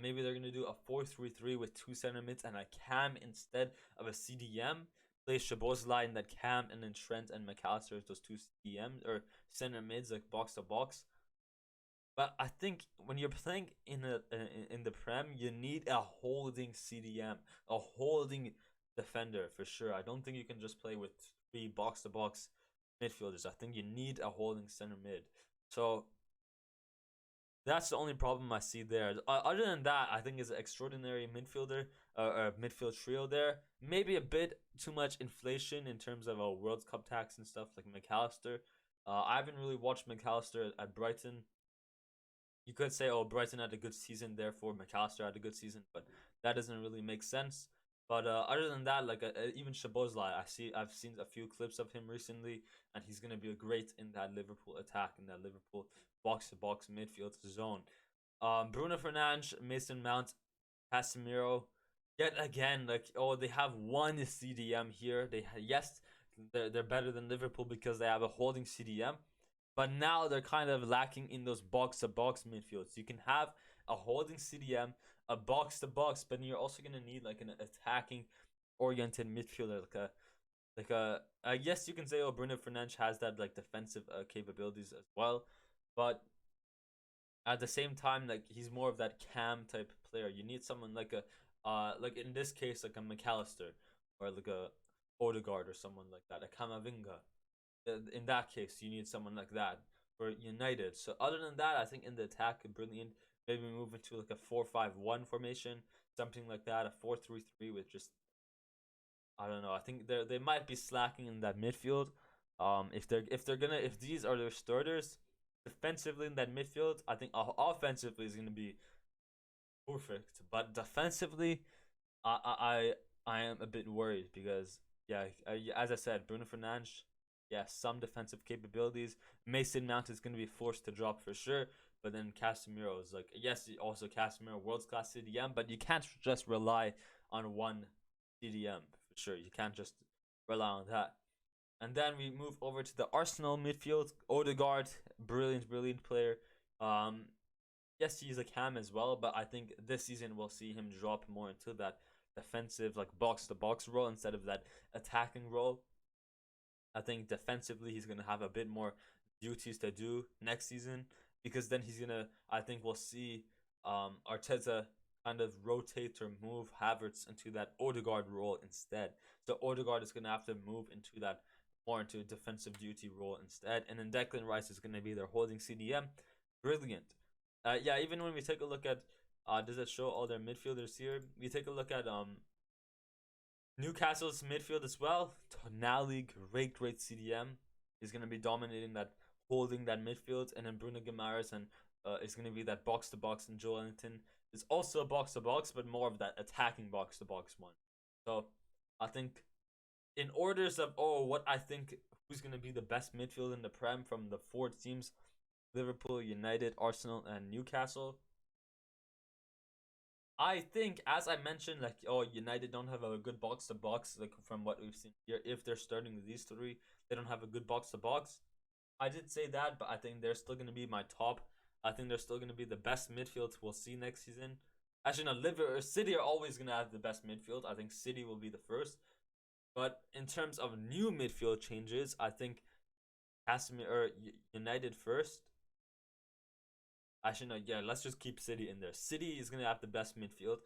[SPEAKER 1] Maybe they're going to do a 4-3-3 with 2 center mids and a cam instead of a CDM. Play Szoboszlai in that cam, and then Trent and McAllister as those 2 CDMs or center mids, like box to box. But I think when you're playing in the Prem, you need a holding CDM, a holding defender for sure. I don't think you can just play with 3 box to box midfielders. I think you need a holding center mid. So that's the only problem I see there. Other than that, I think it's an extraordinary midfielder, midfield trio there. Maybe a bit too much inflation in terms of a World Cup tax and stuff like McAllister. I haven't really watched McAllister at Brighton. You could say, oh, Brighton had a good season, therefore McAllister had a good season, but that doesn't really make sense. But other than that, like even Szoboszlai, I've seen a few clips of him recently, and he's gonna be great in that Liverpool attack, in that Liverpool box-to-box midfield zone. Bruno Fernandes, Mason Mount, Casemiro, yet again, like, oh, they have one CDM here. They're better than Liverpool because they have a holding CDM, but now they're kind of lacking in those box-to-box midfields. You can have a holding CDM, a box-to-box, but you're also gonna need like an attacking-oriented midfielder, yes, you can say, oh, Bruno Fernandes has that like defensive capabilities as well, but at the same time, like, he's more of that cam type player. You need someone like like in this case, like a McAllister or like a Odegaard or someone like that, a Camavinga. In that case, you need someone like that for United. So other than that, I think in the attack, brilliant. Maybe move into like a 4-5-1 formation, something like that, a 4-3-3 with just, I don't know. I think they might be slacking in that midfield. If these are their starters, defensively in that midfield, I think offensively is gonna be perfect. But defensively, I am a bit worried because as I said, Bruno Fernandes, some defensive capabilities. Mason Mount is gonna be forced to drop for sure. But then Casemiro is like, yes, also Casemiro, world class CDM, but you can't just rely on one CDM for sure. You can't just rely on that. And then we move over to the Arsenal midfield. Odegaard, brilliant player. Um, yes, he's a cam as well, but I think this season we'll see him drop more into that defensive, like box to box role instead of that attacking role. I think defensively he's gonna have a bit more duties to do next season, because then he's gonna. I think we'll see Arteta kind of rotate or move Havertz into that Odegaard role instead. So Odegaard is gonna have to move into that more into a defensive duty role instead, and then Declan Rice is gonna be their holding CDM. Brilliant. Yeah, even when we take a look at does it show all their midfielders here? We take a look at Newcastle's midfield as well. Tonali, great CDM. He's gonna be dominating that, holding that midfield, and then Bruno Guimaraes and is gonna be that box to box, and Joelinton is also a box to box, but more of that attacking box to box one. So I think in orders of what I think who's gonna be the best midfield in the Prem from the four teams: Liverpool, United, Arsenal, and Newcastle. I think, as I mentioned, like, United don't have a good box to box, like from what we've seen here. If they're starting with these three, they don't have a good box to box. I did say that, but I think they're still gonna be my top. I think they're still gonna be the best midfield we'll see next season. Actually, no, Liverpool or City are always gonna have the best midfield. I think City will be the first. But in terms of new midfield changes, I think Casemiro or United first. Actually, no, yeah, let's just keep City in there. City is going to have the best midfield.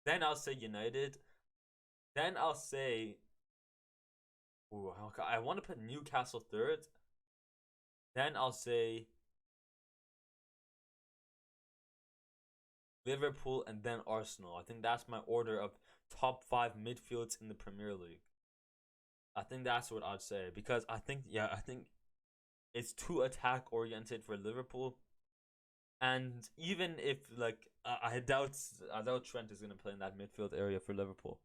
[SPEAKER 1] Then I'll say United. Then I'll say... Ooh, okay, I want to put Newcastle third. Then I'll say... Liverpool and then Arsenal. I think that's my order of top 5 midfields in the Premier League. I think that's what I'd say. Because I think it's too attack oriented for Liverpool. And even if, like, I doubt Trent is gonna play in that midfield area for Liverpool.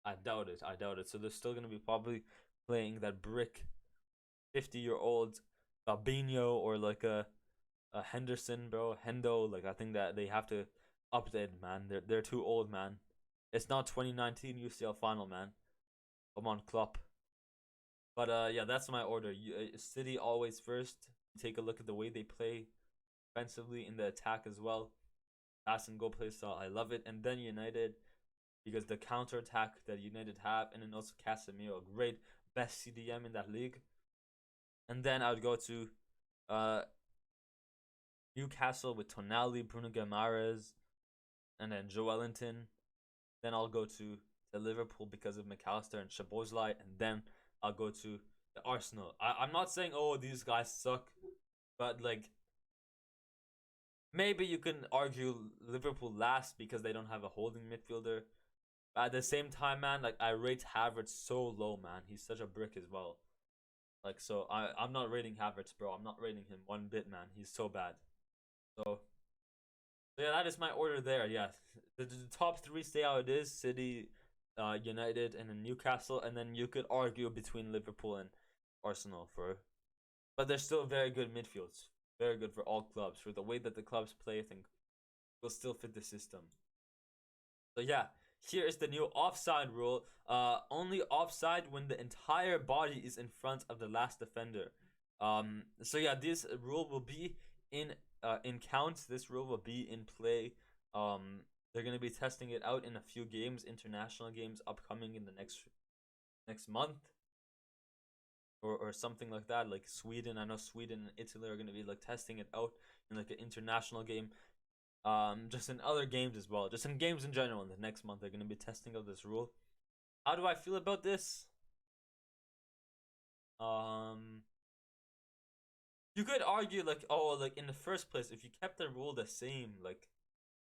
[SPEAKER 1] I doubt it. So they're still gonna be probably playing that brick 50-year-old Fabinho or like a Henderson, bro. Hendo. Like, I think that they have to update, man. They're too old, man. It's not 2019 UCL final, man. Come on, Klopp. But yeah, that's my order. City always first. Take a look at the way they play defensively, in the attack as well. Pass and go play style, I love it. And then United, because the counter attack that United have, and then also Casemiro, great, best CDM in that league. And then I would go to Newcastle with Tonali, Bruno Guimaraes, and then Joelinton. Then I'll go to the Liverpool because of McAllister and Szoboszlai, and then I'll go to the Arsenal. I'm not saying these guys suck, but like, maybe you can argue Liverpool last because they don't have a holding midfielder. But at the same time, man, like, I rate Havertz so low, man. He's such a brick as well. Like, so I'm not rating Havertz, bro. I'm not rating him one bit, man. He's so bad. So yeah, that is my order there. Yeah, the top 3 stay how it is: City, United, and then Newcastle. And then you could argue between Liverpool and Arsenal but they're still very good midfields. Very good for all clubs. For the way that the clubs play, I think will still fit the system. So yeah, here is the new offside rule. Only offside when the entire body is in front of the last defender. So yeah, this rule will be in counts. This rule will be in play. They're gonna be testing it out in a few games, international games upcoming in the next month. Or something like that, like Sweden. I know Sweden and Italy are going to be like testing it out in like an international game. Just in other games as well. Just in games in general in the next month, they're going to be testing out this rule. How do I feel about this? You could argue like, like in the first place, if you kept the rule the same, like,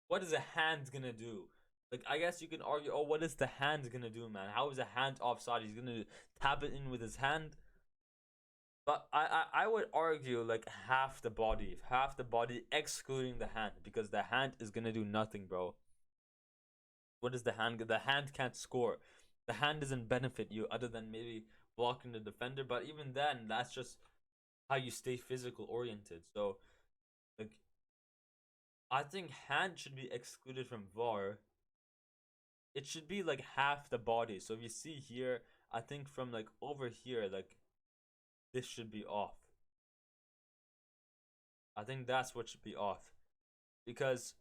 [SPEAKER 1] what is a hand gonna do? Like, I guess you can argue, what is the hand gonna do, man? How is a hand offside? He's gonna tap it in with his hand. But I would argue like half the body excluding the hand, because the hand is gonna do nothing, bro. What is the hand? The hand can't score. The hand doesn't benefit you other than maybe blocking the defender. But even then, that's just how you stay physical oriented. So, like, I think hand should be excluded from VAR. It should be like half the body. So if you see here, I think from like over here, like this should be off. I think that's what should be off. Because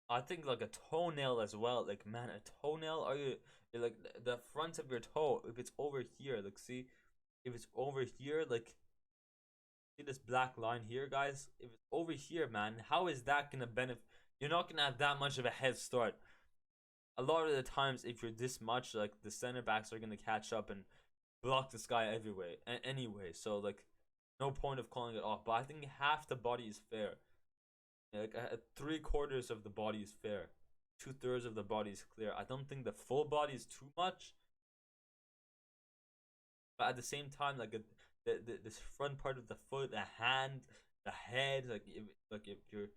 [SPEAKER 1] I think like a toenail as well. Like man, a toenail. Are you like the front of your toe? If it's over here, like see, if it's over here, like see this black line here, guys. If it's over here, man, how is that gonna benefit? You're not gonna have that much of a head start. A lot of the times, if you're this much, like the center backs are gonna catch up and block this guy everywhere. Anyway, so like, no point of calling it off. But I think half the body is fair. Like 3/4 of the body is fair, 2/3 of the body is clear. I don't think the full body is too much, but at the same time, like this front part of the foot, the hand, the head, like if your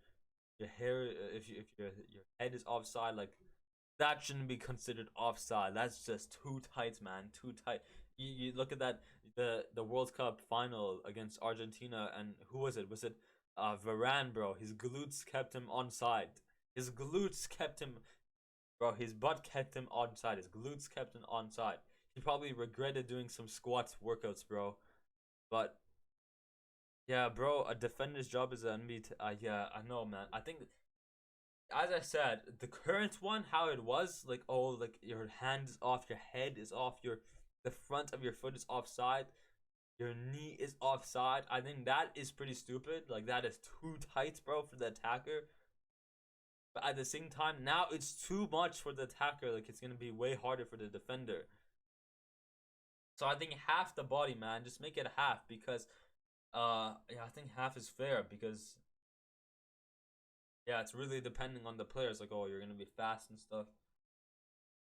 [SPEAKER 1] hair, if your head is offside, like that shouldn't be considered offside. That's just too tight, man, too tight. You look at that the World Cup final against Argentina, and who was it? Was it Varane, bro? His glutes kept him onside. His glutes kept him, bro. His butt kept him onside. His glutes kept him onside. He probably regretted doing some squats workouts, bro. But yeah, bro, a defender's job is an NBA. Yeah, I know, man. I think, as I said, the current one, how it was, like, oh, like your hand is off, your head is off, the front of your foot is offside, your knee is offside. I think that is pretty stupid. Like that is too tight, bro, for the attacker. But at the same time, now it's too much for the attacker. Like it's gonna be way harder for the defender. So I think half the body, man, just make it half because yeah, I think half is fair because yeah, it's really depending on the players. Like, oh, you're gonna be fast and stuff.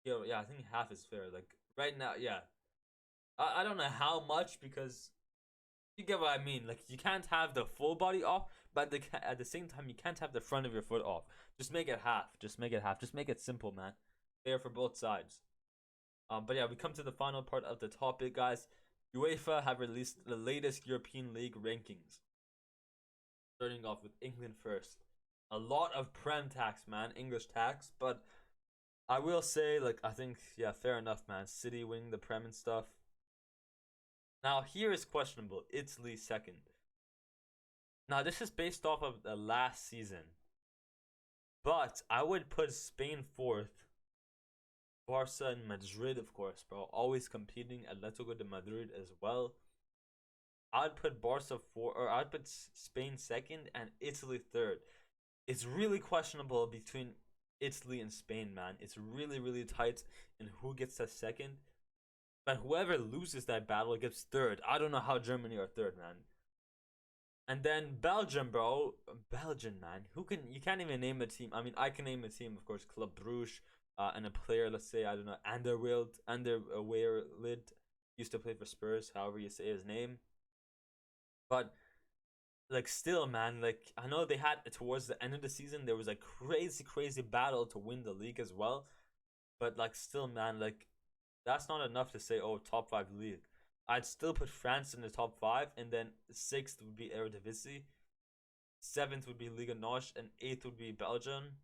[SPEAKER 1] Yeah, I think half is fair. Like right now, yeah. I don't know how much because you get what I mean. Like you can't have the full body off, but at the same time you can't have the front of your foot off. Just make it half. Just make it half. Just make it simple, man. Fair for both sides. But yeah, we come to the final part of the topic, guys. UEFA have released the latest European League rankings. Starting off with England first. A lot of Prem tax, man, English tax, but I will say, like, I think, yeah, fair enough, man. City winning the Prem and stuff. Now, here is questionable. Italy second. Now, this is based off of the last season. But I would put Spain fourth. Barca and Madrid, of course, bro. Always competing. Atletico de Madrid as well. I'd put Barca fourth, or I'd put Spain second and Italy third. It's really questionable between Italy and Spain, man. It's really, really tight in who gets that second. But whoever loses that battle gets third. I don't know how Germany are third, man. And then Belgium, bro. Belgium, man. You can't even name a team. I mean, I can name a team, of course, Club Brugge, and a player, let's say, I don't know, Anderweireld used to play for Spurs, however you say his name. But like still, man, like I know they had towards the end of the season there was a crazy battle to win the league as well. But like still, man, like that's not enough to say, oh, top 5 league. I'd still put France in the top 5, and then 6th would be Eredivisie, 7th would be Liga NOS, and 8th would be Belgium.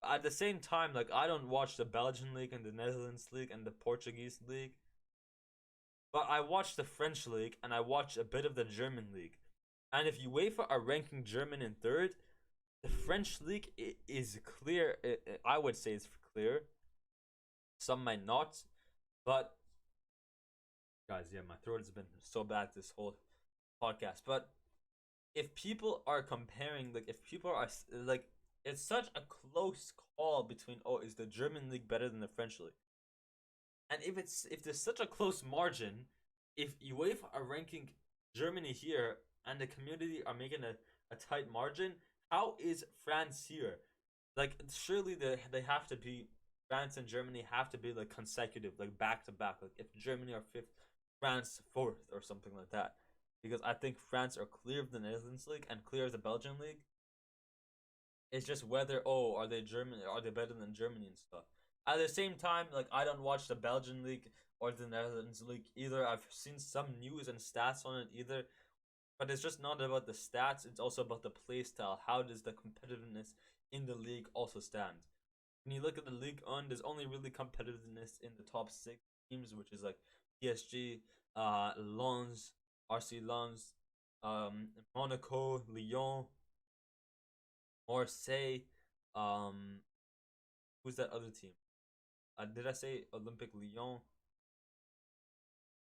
[SPEAKER 1] At the same time, like I don't watch the Belgian league and the Netherlands league and the Portuguese league, but I watch the French league and I watch a bit of the German league. And if UEFA are ranking German in third, the French league is clear. I would say it's clear. Some might not, but guys, yeah, my throat has been so bad this whole podcast. But if people are comparing, like, if people are like, it's such a close call between, oh, is the German league better than the French league? And if there's such a close margin, if UEFA are ranking Germany here and the community are making a tight margin, how is France here? Like surely they have to be, France and Germany have to be like consecutive, like back to back. Like if Germany are fifth, France fourth or something like that. Because I think France are clear of the Netherlands league and clear of the Belgian league. It's just whether, oh, are they better than Germany and stuff. At the same time, like I don't watch the Belgian league or the Netherlands league either. I've seen some news and stats on it either. But it's just not about the stats, it's also about the play style. How does the competitiveness in the league also stand? When you look at the League On, there's only really competitiveness in the top 6 teams, which is like PSG, Lens, RC Lens, Monaco, Lyon, Marseille. Um, who's that other team? Did I say Olympic Lyon?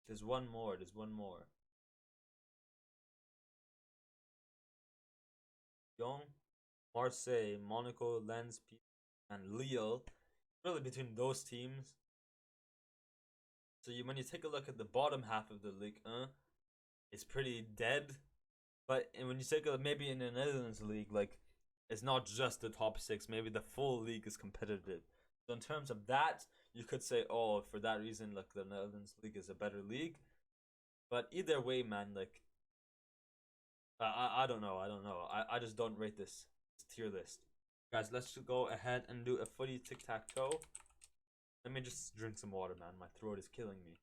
[SPEAKER 1] There's one more. There's one more. Lyon, Marseille, Monaco, Lens, and Lille. Really between those teams. So when you take a look at the bottom half of the league, it's pretty dead. But when you take a maybe in the Netherlands league, like it's not just the top six. Maybe the full league is competitive. So in terms of that, you could say, oh, for that reason, like the Netherlands league is a better league. But either way, man, like I don't know. I don't know. I just don't rate this tier list. Guys, let's go ahead and do a footy tic-tac-toe. Let me just drink some water, man. My throat is killing me.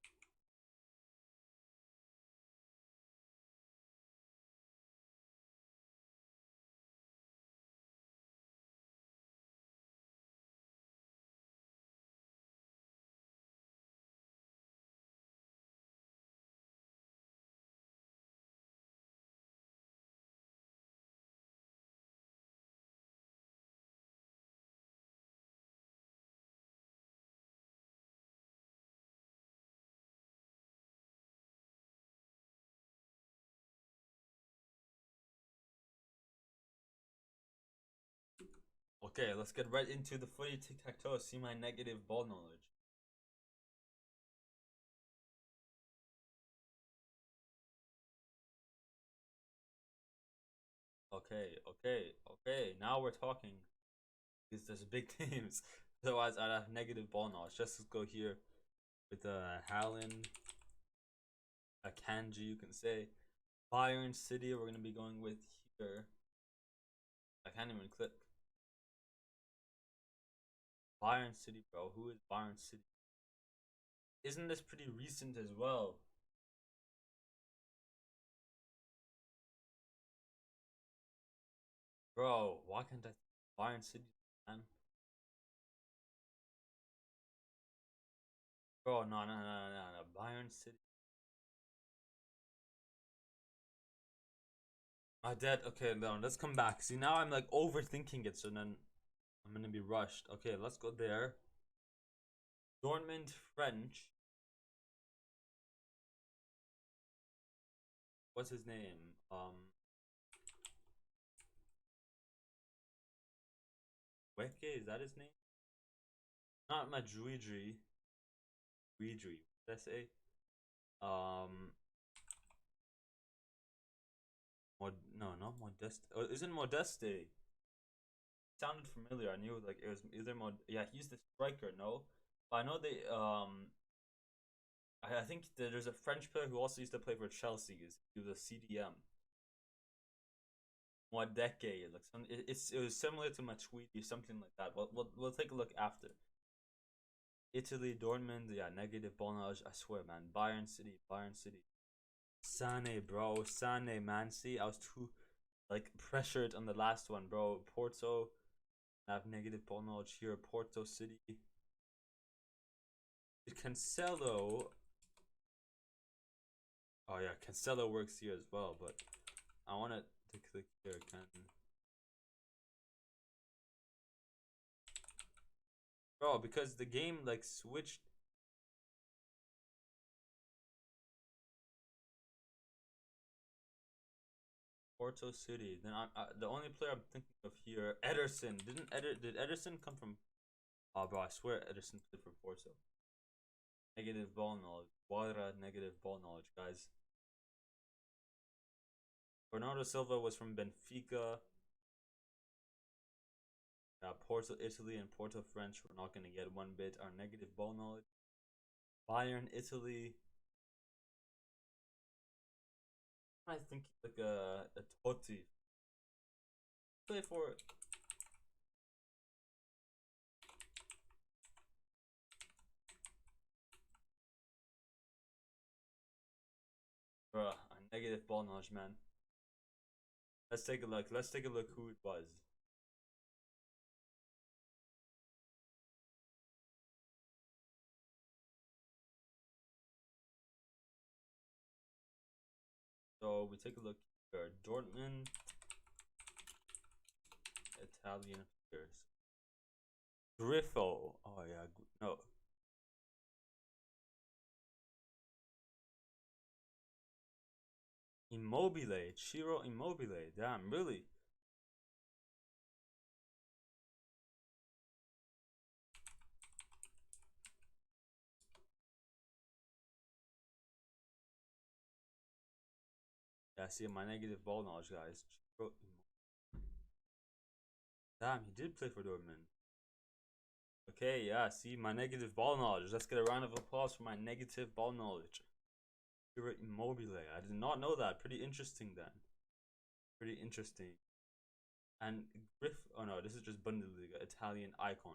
[SPEAKER 1] Okay, let's get right into the footy tic-tac-toe. See my negative ball knowledge. Okay. Now we're talking. Because there's big teams. Otherwise, I'd have negative ball knowledge. Just go here with Haaland, a Kanji, you can say. Bayern City, we're gonna be going with here. I can't even click. Bayern City, bro. Who is Bayern City? Isn't this pretty recent as well? Bro, why can't I Bayern City, man? Bro, no. Bayern City. I dead. Okay, no, let's come back. See, now I'm like overthinking it, so then I'm gonna be rushed. Okay, let's go there. Dortmund French. What's his name? Weke, is that his name? Not Majuidri. Weedry. Did I say? Um, no, not Modeste. Oh, isn't Modeste? Sounded familiar. I knew like it was either Yeah, he's the striker. No, but I know they. I think there's a French player who also used to play for Chelsea. He was a CDM. Modeke. Like it was similar to Matuidi, something like that. We'll take a look after. Italy, Dortmund. Yeah, negative ball knowledge. I swear, man. Bayern City. Bayern City. Sane, bro. Sane, man. See, I was too like pressured on the last one, bro. Porto. I have negative ball knowledge here. Porto City. Cancelo. Oh yeah, Cancelo works here as well, but I want to click here. Bro, because the game like switched. Porto City. Then the only player I'm thinking of here, Ederson. Did Ederson come from? Oh, bro, I swear Ederson played for Porto. Negative ball knowledge. Water negative ball knowledge, guys. Bernardo Silva was from Benfica. Porto Italy and Porto French. We're not gonna get one bit. Our negative ball knowledge. Bayern Italy. I think like a Totti. Play for it. Bruh, a negative ball knowledge, man. Let's take a look. Let's take a look who it was. bro. We take a look here. Dortmund, Italian players. Griffo. Oh yeah, no. Immobile, Ciro Immobile. Damn, really? Yeah, see my negative ball knowledge, guys. Damn, he did play for Dortmund. Okay, yeah, see my negative ball knowledge. Let's get a round of applause for my negative ball knowledge. Ciro Immobile. I did not know that. Pretty interesting then. Pretty interesting. And Griff. Oh no, this is just Bundesliga. Italian icon.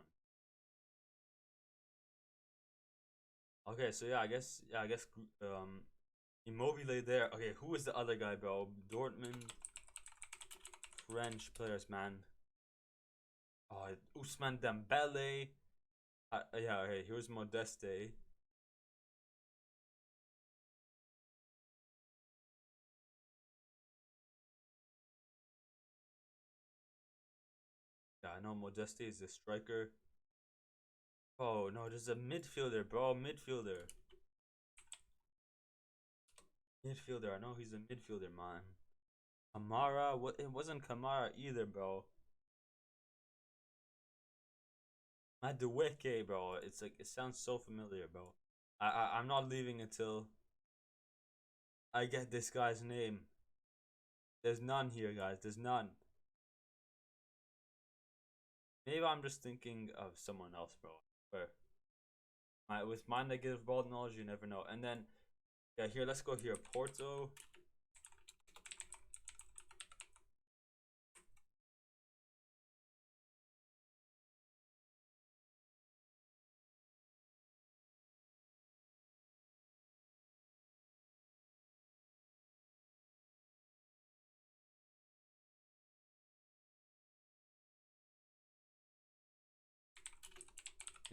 [SPEAKER 1] Okay, so yeah, I guess Immobile there. Okay, who is the other guy, bro? Dortmund French players, man. Oh, Ousmane Dembele. Yeah, okay, here's Modeste. Yeah, I know Modeste is a striker. Oh no, this is a midfielder, bro. Midfielder. Midfielder. I know he's a midfielder, man. Kamara. What? It wasn't Kamara either, bro. Madueke, bro. It's like it sounds so familiar, bro. I'm not leaving until I get this guy's name. There's none here, guys. There's none. Maybe I'm just thinking of someone else, bro. Where with my negative ball knowledge, you never know. And then yeah, here let's go here. Porto.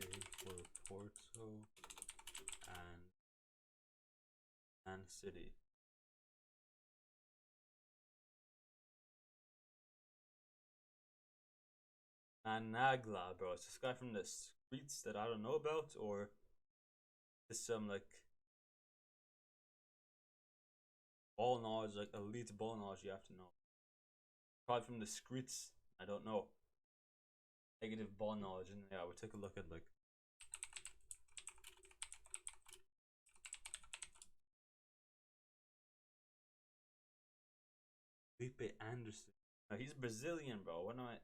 [SPEAKER 1] Okay, for Porto and Man City. Managla, bro. Is this guy from the streets that I don't know about, or is some like ball knowledge, like elite ball knowledge you have to know? Probably from the streets. I don't know. Negative ball knowledge, and yeah, we'll take a look at like Felipe Anderson. No, he's Brazilian, bro. What am I?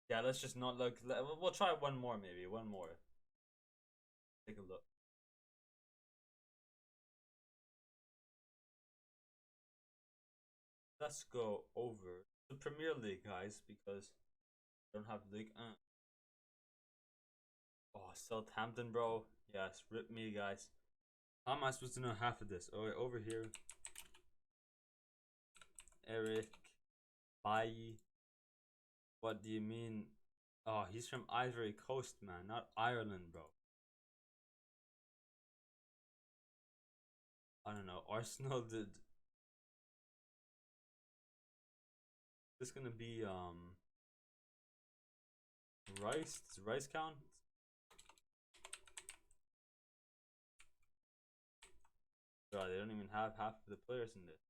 [SPEAKER 1] Yeah, let's just not look. We'll try one more, maybe one more. Take a look. Let's go over the Premier League, guys, because I don't have League. Oh, Southampton, bro. Yes, rip me, guys. How am I supposed to know half of this? Oh, wait, over here. Eric, Bailly. What do you mean? Oh, he's from Ivory Coast, man, not Ireland, bro. I don't know. Arsenal did. This gonna be Rice. Does Rice count? Bro, they don't even have half of the players in this.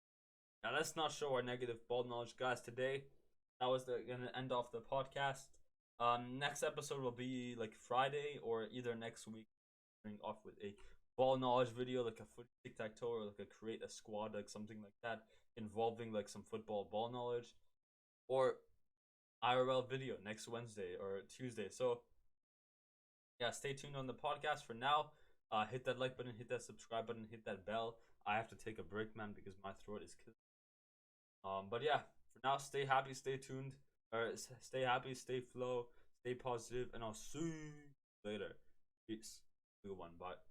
[SPEAKER 1] Now let's not show our negative ball knowledge, guys. Today, that was gonna end off the podcast. Next episode will be like Friday or either next week. Starting off with a ball knowledge video, like a foot tic tac toe, or like a create a squad, like something like that, involving like some football ball knowledge, or IRL video next Wednesday or Tuesday. So yeah, stay tuned on the podcast for now. Hit that like button, hit that subscribe button, hit that bell. I have to take a break, man, because my throat is killing. But yeah, for now, stay happy, stay tuned, or stay happy, stay flow, stay positive, and I'll see you later. Peace. Good one. Bye.